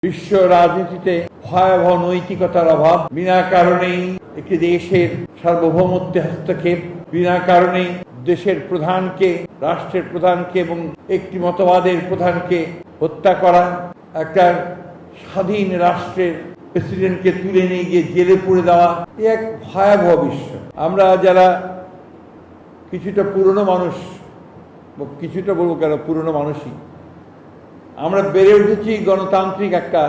বিশ্ব রাজনীতিতে ভয়াবহ নৈতিকতার অভাব, বিনা কারণেই একটি দেশের সার্বভৌমত্বে হস্তক্ষেপ, বিনা কারণেই দেশের প্রধানকে, রাষ্ট্রের প্রধানকে এবং একটি মতবাদের প্রধানকে হত্যা করা, একটা স্বাধীন রাষ্ট্রের প্রেসিডেন্টকে তুলে নিয়ে গিয়ে জেলে পুরে দেওয়া, এক ভয়াবহ বিশ্ব। আমরা যারা কিছুটা পুরনো মানুষ, কিছুটা বলবো কেন, পুরনো মানুষই, আমরা বেড়ে উঠেছি গণতান্ত্রিক একটা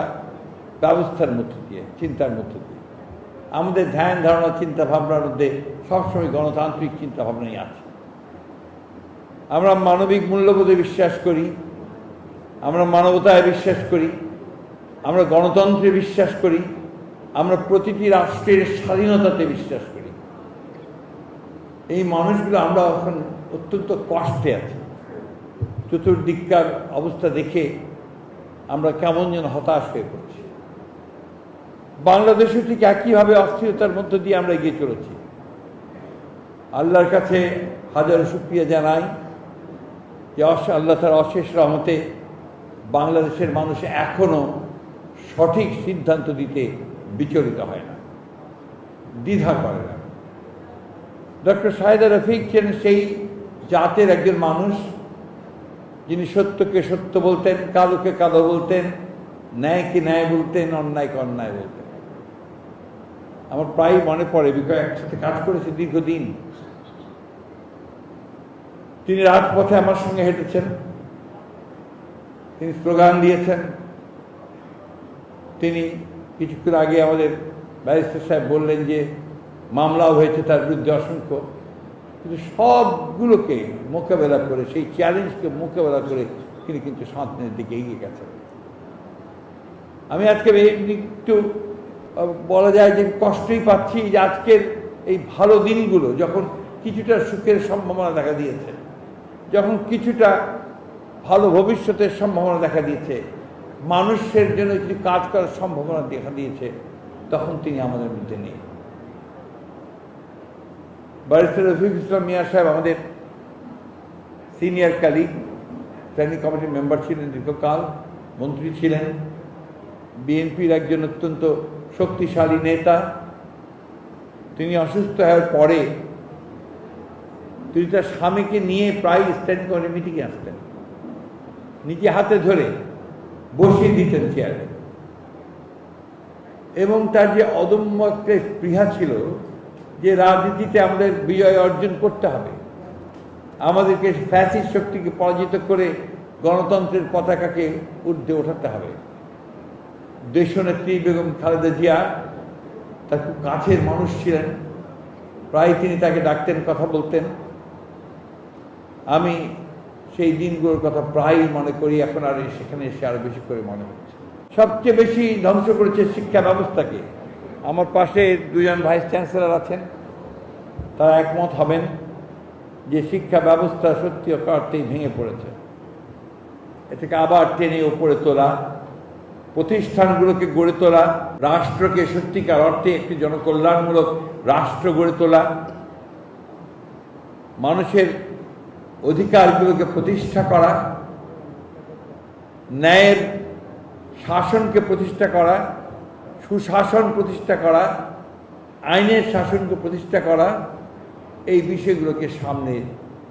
ব্যবস্থার মধ্য দিয়ে, চিন্তার মধ্য দিয়ে। আমাদের ধ্যান ধারণা চিন্তা ভাবনার মধ্যে সবসময় গণতান্ত্রিক চিন্তা ভাবনাই আছে। আমরা মানবিক মূল্যবোধে বিশ্বাস করি, আমরা মানবতায় বিশ্বাস করি, আমরা গণতন্ত্রে বিশ্বাস করি, আমরা প্রতিটি রাষ্ট্রের স্বাধীনতাতে বিশ্বাস করি। এই মানুষগুলো আমরা এখন অত্যন্ত কষ্টে আছি। চতুর্দিককার অবস্থা দেখে আমরা কেমন যেন হতাশ হয়ে পড়ছি। বাংলাদেশে ঠিক একইভাবে অস্থিরতার মধ্য দিয়ে আমরা এগিয়ে চলেছি। আল্লাহর কাছে হাজারো শুকরিয়া জানাই যে আল্লাহ তার অশেষ রহমতে বাংলাদেশের মানুষ এখনো সঠিক সিদ্ধান্ত দিতে বিচলিত হয় না, দ্বিধা করে না। ডক্টর শাহেদা রফিক ছিলেন সেই জাতের একজন মানুষ যিনি সত্যকে সত্য বলতেন, কালোকে কালো বলতেন, ন্যায়কে ন্যায় বলতেন, অন্যায়কে অন্যায় বলতেন। আমার প্রায় মনে পড়ে, বিকজ একসাথে কাজ করেছে দীর্ঘদিন। তিনি রাজপথে আমার সঙ্গে হেঁটেছেন, তিনি স্লোগান দিয়েছেন। তিনি কিছুক্ষণ আগে আমাদের ব্যারিস্টার সাহেব বললেন যে মামলাও হয়েছে তার বিরুদ্ধে অসংখ্য, কিন্তু সবগুলোকে মোকাবেলা করে, সেই চ্যালেঞ্জকে মোকাবেলা করে তিনি কিন্তু সামনের দিকে এগিয়ে গেছেন। আমি আজকে একটু বলা যায় যে কষ্টই পাচ্ছি যে আজকের এই ভালো দিনগুলো যখন কিছুটা সুখের সম্ভাবনা দেখা দিয়েছে, যখন কিছুটা ভালো ভবিষ্যতের সম্ভাবনা দেখা দিয়েছে, মানুষের জন্য কিছু কাজ করার সম্ভাবনা দেখা দিয়েছে, তখন তিনি আমাদের মধ্যে নেই। ব্যারিস্টার রফিকুল ইসলাম মিয়া সাহেব আমাদের সিনিয়র কালিগ, স্ট্যান্ডিং কমিটির মেম্বার ছিলেন দীর্ঘকাল, মন্ত্রী ছিলেন, বিএনপির একজন অত্যন্ত শক্তিশালী নেতা। তিনি অসুস্থ হওয়ার পরে তিনি তার স্বামীকে নিয়ে প্রায় স্ট্যান্ডিং কমিটি মিটিংয়ে আসতেন, নিজে হাতে ধরে বসিয়ে দিতেন চেয়ারে, এবং তার যে অদম্য একটা স্পৃহা ছিল যে রাজনীতিতে আমাদের বিজয় অর্জন করতে হবে, আমাদেরকে ফ্যাসিস্ট শক্তিকে পরাজিত করে গণতন্ত্রের পতাকাকে ঊর্ধ্বে ওঠাতে হবে। দেশনেত্রী বেগম খালেদা জিয়া তার খুব কাছের মানুষ ছিলেন, প্রায় তিনি তাকে ডাকতেন, কথা বলতেন। আমি সেই দিনগুলোর কথা প্রায় মনে করি, এখন আর সেখানে এসে আরো বেশি করে মনে হচ্ছে। সবচেয়ে বেশি ধ্বংস করেছে শিক্ষা ব্যবস্থাকে। আমার পাশে দুজন ভাইস চ্যান্সেলর আছেন, তারা একমত হবেন যে শিক্ষা ব্যবস্থা সত্যি অর্থেই ভেঙে পড়েছে। এটাকে আবার টেনে উপরে তোলা, প্রতিষ্ঠানগুলোকে গড়ে তোলা, রাষ্ট্রকে সত্যিকার অর্থে একটি জনকল্যাণমূলক রাষ্ট্র গড়ে তোলা, মানুষের অধিকারগুলোকে প্রতিষ্ঠা করা, ন্যায়ের শাসনকে প্রতিষ্ঠা করা, সুশাসন প্রতিষ্ঠা করা, আইনের শাসনকে প্রতিষ্ঠা করা, এই বিষয়গুলোকে সামনে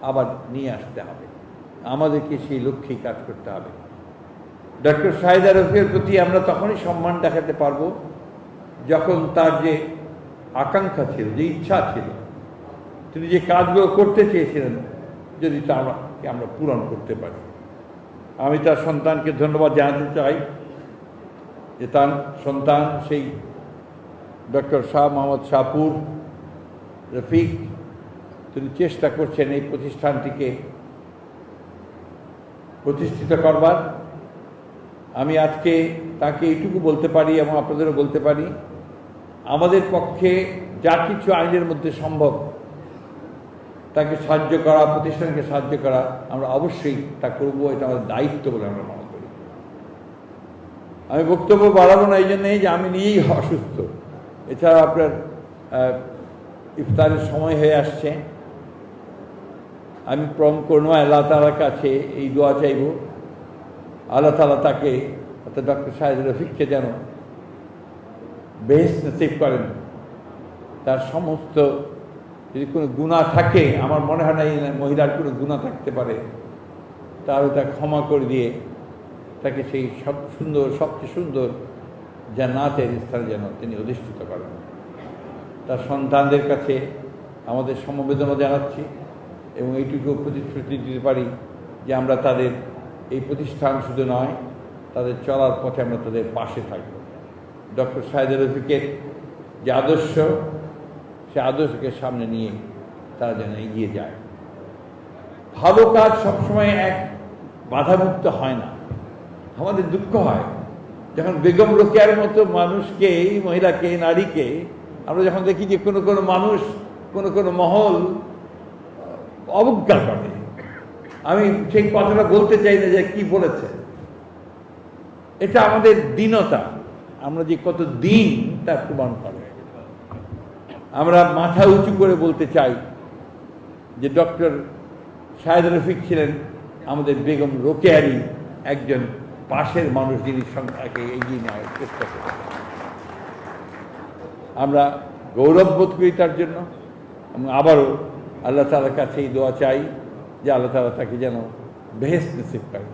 আবার নিয়ে আসতে হবে। আমাদেরকে সেই লক্ষ্যেই কাজ করতে হবে। ডক্টর শাহেদা রফিকের প্রতি আমরা তখনই সম্মান দেখাতে পারবো যখন তার যে আকাঙ্ক্ষা ছিল, যে ইচ্ছা ছিল, তিনি যে কাজগুলো করতে চেয়েছিলেন, যদি তা আমরা পূরণ করতে পারি। আমি তার সন্তানকে ধন্যবাদ জানাতে চাই যে তার সন্তান সেই ডক্টর শাহ মোহাম্মদ শাহপুর রফিক, তিনি চেষ্টা করছেন এই প্রতিষ্ঠানটিকে প্রতিষ্ঠিত করবার। আমি আজকে তাকে এইটুকু বলতে পারি এবং আপনাদেরও বলতে পারি, আমাদের পক্ষে যা কিছু আইনের মধ্যে সম্ভব তাকে সাহায্য করা, প্রতিষ্ঠানকে সাহায্য করা, আমরা অবশ্যই তা করব। এটা আমাদের দায়িত্ব বলে আমরা মনে করি। আমি বক্তব্য বাড়াবো না এই জন্যই যে আমি নিজেই অসুস্থ। এছাড়া আপনার ইফতারের সময় হয়ে আসছে। আমি প্রম করবো আল্লাহ তাআলার কাছে এই দোয়া চাইব, আল্লাহ তাআলা তাকে অর্থাৎ ডক্টর শাহেদ রফিককে যেন বেহেশত নসিব করেন। তার সমস্ত যদি কোনো গুনাহ থাকে, আমার মনে হয় না এই মহিলার কোনো গুনাহ থাকতে পারে, তাহলে তা ক্ষমা করে দিয়ে তাকে সেই সবচেয়ে সুন্দর জান্নাতের স্থানে যেন তিনি অধিষ্ঠিত করেন। তার সন্তানদের কাছে আমাদের সমবেদনা জানাচ্ছি এবং এইটুকু প্রতিশ্রুতি দিতে পারি যে আমরা তাদের এই প্রতিষ্ঠান শুধু নয়, তাদের চলার পথে আমরা তাদের পাশে থাকব। ডক্টর শাহেদ রফিকের যে আদর্শ, সে আদর্শকে সামনে নিয়ে তারা যেন এগিয়ে যায়। ভালো কাজ সবসময় এক বাধামুক্ত হয় না। আমাদের দুঃখ হয় যখন বেগম রোকেয়ার মতো মানুষকে, এই মহিলাকে, নারীকে আমরা যখন দেখি যে কোনো মানুষ, কোনো মহল অবজ্ঞা করে। আমি সেই কথাটা বলতে চাই না যে কি বলেছে, এটা আমাদের দীনতা, আমরা যে কত দিন তা প্রমাণ করে। আমরা মাথা উঁচু করে বলতে চাই যে ডক্টর শাহেদ রফিক ছিলেন আমাদের বেগম রোকেয়ারই একজন পাশের মানুষ, যিনি সংখ্যাকে এগিয়ে নেওয়ার চেষ্টা করেন। আমরা গৌরব বোধ করি তার জন্য এবং আবারও আল্লাহ তাআলার কাছে এই দোয়া চাই যে আল্লাহ তাআলা তাকে যেন বেহেশত নসিব করেন।